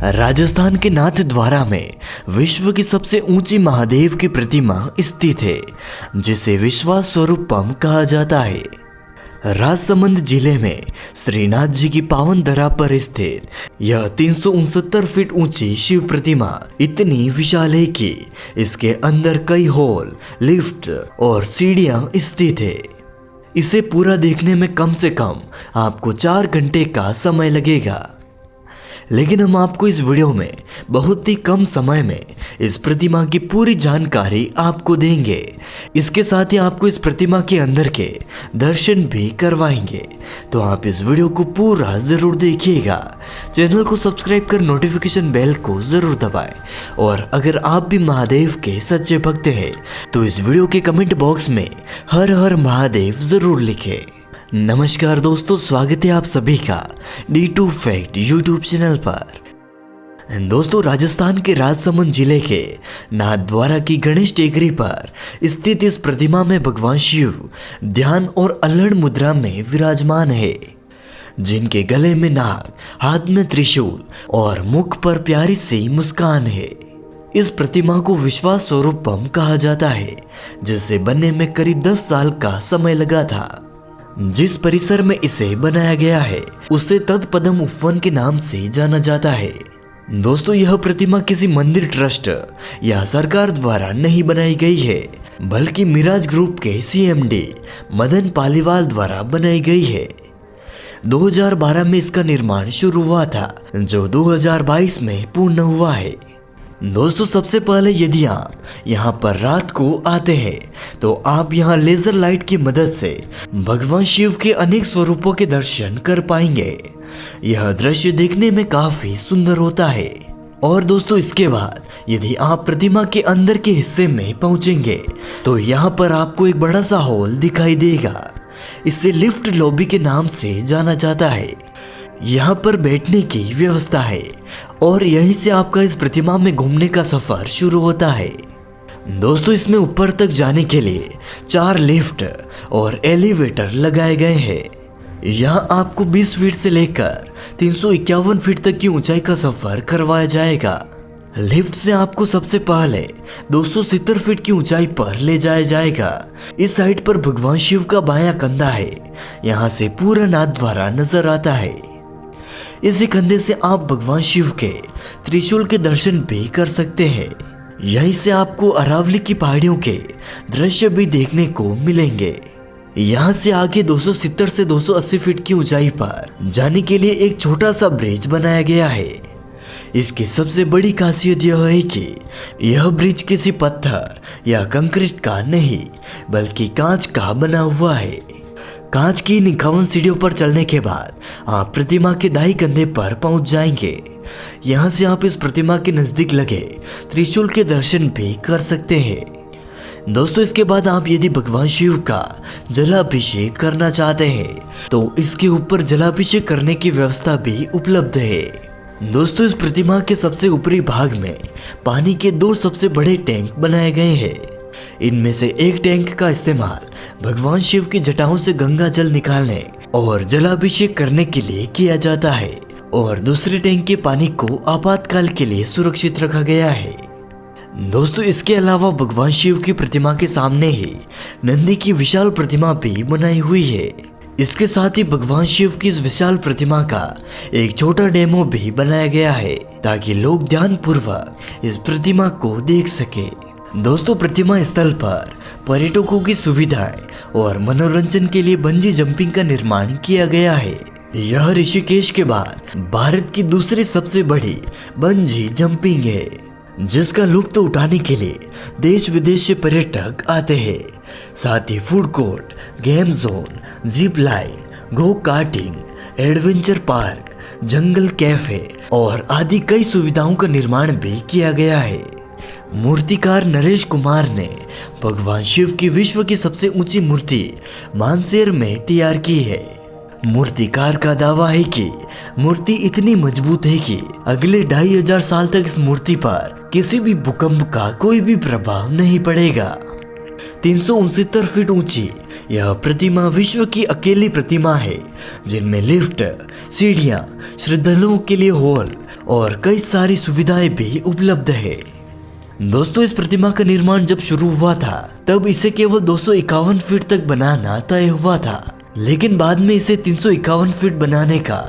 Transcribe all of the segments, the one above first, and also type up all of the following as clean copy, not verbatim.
राजस्थान के नाथद्वारा में विश्व की सबसे ऊंची महादेव की प्रतिमा स्थित है, जिसे विश्वास्वरूपम कहा जाता है। राजसमंद जिले में श्रीनाथ जी की पावन धरा पर स्थित यह 369 फीट ऊंची शिव प्रतिमा इतनी विशाल है कि इसके अंदर कई हॉल, लिफ्ट और सीढ़ियां स्थित है। इसे पूरा देखने में कम से कम आपको 4 घंटे का समय लगेगा, लेकिन हम आपको इस वीडियो में बहुत ही कम समय में इस प्रतिमा की पूरी जानकारी आपको देंगे। इसके साथ ही आपको इस प्रतिमा के अंदर के दर्शन भी करवाएंगे, तो आप इस वीडियो को पूरा जरूर देखिएगा। चैनल को सब्सक्राइब कर नोटिफिकेशन बेल को जरूर दबाएं, और अगर आप भी महादेव के सच्चे भक्त हैं तो इस वीडियो के कमेंट बॉक्स में हर हर महादेव जरूर लिखें। नमस्कार दोस्तों, स्वागत है आप सभी का D2 फैक्ट यूट्यूब चैनल पर। दोस्तों, राजस्थान के राजसमंद जिले के नाथद्वारा की गणेश टेकरी पर स्थित इस प्रतिमा में भगवान शिव ध्यान और अल्हड़ मुद्रा में विराजमान है, जिनके गले में नाग, हाथ में त्रिशूल और मुख पर प्यारी सी मुस्कान है। इस प्रतिमा को विश्वास्वरूपम कहा जाता है, जिसे बनने में करीब 10 साल का समय लगा था। जिस परिसर में इसे बनाया गया है उसे तत्पदम उपवन के नाम से जाना जाता है। दोस्तों, यह प्रतिमा किसी मंदिर ट्रस्ट या सरकार द्वारा नहीं बनाई गई है, बल्कि मिराज ग्रुप के CMD मदन पालीवाल द्वारा बनाई गई है। 2012 में इसका निर्माण शुरू हुआ था, जो 2022 में पूर्ण हुआ है। दोस्तों, सबसे पहले यदि आप यहाँ पर रात को आते हैं तो आप यहाँ लेजर लाइट की मदद से भगवान शिव के अनेक स्वरूपों के दर्शन कर पाएंगे। यह दृश्य देखने में काफी सुंदर होता है। और दोस्तों, इसके बाद यदि आप प्रतिमा के अंदर के हिस्से में पहुंचेंगे तो यहाँ पर आपको एक बड़ा सा हॉल दिखाई देगा। इसे लिफ्ट लॉबी के नाम से जाना जाता है। यहाँ पर बैठने की व्यवस्था है और यहीं से आपका इस प्रतिमा में घूमने का सफर शुरू होता है। दोस्तों, इसमें ऊपर तक जाने के लिए 4 लिफ्ट और एलिवेटर लगाए गए हैं। यहाँ आपको 20 फीट से लेकर 351 फीट तक की ऊंचाई का सफर करवाया जाएगा। लिफ्ट से आपको सबसे पहले 270 फीट की ऊंचाई पर ले जाया जाएगा। इस साइड पर भगवान शिव का बायां कंधा है। यहाँ से पूरा नाथद्वारा नजर आता है। इसी कंधे से आप भगवान शिव के त्रिशूल के दर्शन भी कर सकते हैं। यहीं से आपको अरावली की पहाड़ियों के दृश्य भी देखने को मिलेंगे। यहाँ से आगे 270 से 280 फीट की ऊंचाई पर जाने के लिए एक छोटा सा ब्रिज बनाया गया है। इसकी सबसे बड़ी खासियत यह है कि यह ब्रिज किसी पत्थर या कंक्रीट का नहीं, बल्कि कांच का बना हुआ है। कांच की इन 51 सीढ़ियों पर चलने के बाद आप प्रतिमा के दाई कंधे पर पहुंच जाएंगे। यहां से आप इस प्रतिमा के नजदीक लगे त्रिशूल के दर्शन भी कर सकते हैं। दोस्तों, इसके बाद आप यदि भगवान शिव का जलाभिषेक करना चाहते हैं तो इसके ऊपर जलाभिषेक करने की व्यवस्था भी उपलब्ध है। दोस्तों, इस प्रतिमा के सबसे ऊपरी भाग में पानी के 2 सबसे बड़े टैंक बनाए गए हैं। इनमें से एक टैंक का इस्तेमाल भगवान शिव की जटाओं से गंगा जल निकालने और जलाभिषेक करने के लिए किया जाता है, और दूसरे टैंक के पानी को आपातकाल के लिए सुरक्षित रखा गया है। दोस्तों, इसके अलावा भगवान शिव की प्रतिमा के सामने ही नंदी की विशाल प्रतिमा भी बनाई हुई है। इसके साथ ही भगवान शिव की इस विशाल प्रतिमा का एक छोटा डेमो भी बनाया गया है, ताकि लोग ध्यान पूर्वक इस प्रतिमा को देख सके। दोस्तों, प्रतिमा स्थल पर पर्यटकों की सुविधाएं और मनोरंजन के लिए बंजी जंपिंग का निर्माण किया गया है। यह ऋषिकेश के बाद भारत की दूसरी सबसे बड़ी बंजी जंपिंग है, जिसका लुत्फ उठाने के लिए देश विदेश से पर्यटक आते हैं। साथ ही food court, game zone, zip line, go karting, adventure park, jungle cafe और आदि कई सुविधाओं का निर्माण भी किया गया है। मूर्तिकार नरेश कुमार ने भगवान शिव की विश्व की सबसे ऊंची मूर्ति मानसेर में तैयार की है। मूर्तिकार का दावा है कि मूर्ति इतनी मजबूत है कि अगले 2500 साल तक इस मूर्ति पर किसी भी भूकंप का कोई भी प्रभाव नहीं पड़ेगा। 369 फीट ऊंची यह प्रतिमा विश्व की अकेली प्रतिमा है जिनमें लिफ्ट, सीढ़ियां, श्रद्धालुओं के लिए हॉल और कई सारी सुविधाएं भी उपलब्ध है। दोस्तों, इस प्रतिमा का निर्माण जब शुरू हुआ था तब इसे केवल 251 फीट तक बनाना तय हुआ था, लेकिन बाद में इसे 351 फीट बनाने का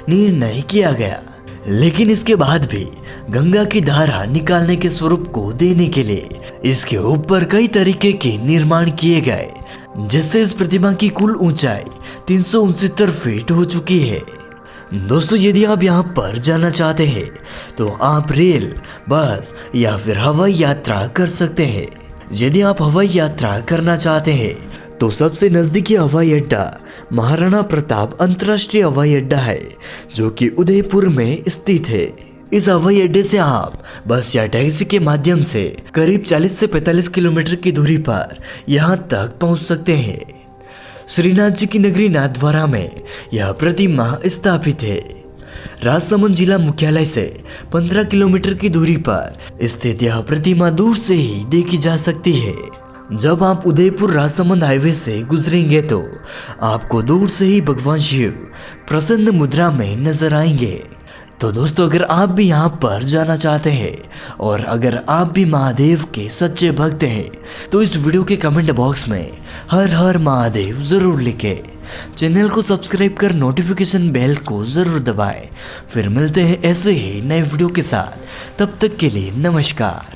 निर्णय किया गया। लेकिन इसके बाद भी गंगा की धारा निकालने के स्वरूप को देने के लिए इसके ऊपर कई तरीके के निर्माण किए गए, जिससे इस प्रतिमा की कुल ऊंचाई 369 फीट हो चुकी है। दोस्तों, यदि आप यहाँ पर जाना चाहते हैं तो आप रेल, बस या फिर हवाई यात्रा कर सकते हैं। यदि आप हवाई यात्रा करना चाहते हैं तो सबसे नजदीकी हवाई अड्डा महाराणा प्रताप अंतर्राष्ट्रीय हवाई अड्डा है, जो कि उदयपुर में स्थित है। इस हवाई अड्डे से आप बस या टैक्सी के माध्यम से करीब 40 से 45 किलोमीटर की दूरी पर यहाँ तक पहुँच सकते हैं। श्रीनाथ जी की नगरी नाथद्वारा में यह प्रतिमा स्थापित है। राजसमंद जिला मुख्यालय से 15 किलोमीटर की दूरी पर स्थित यह प्रतिमा दूर से ही देखी जा सकती है। जब आप उदयपुर राजसमंद हाईवे से गुजरेंगे तो आपको दूर से ही भगवान शिव प्रसन्न मुद्रा में नजर आएंगे। तो दोस्तों, अगर आप भी यहाँ पर जाना चाहते हैं और अगर आप भी महादेव के सच्चे भक्त हैं तो इस वीडियो के कमेंट बॉक्स में हर हर महादेव जरूर लिखें। चैनल को सब्सक्राइब कर नोटिफिकेशन बेल को जरूर दबाएं। फिर मिलते हैं ऐसे ही नए वीडियो के साथ। तब तक के लिए नमस्कार।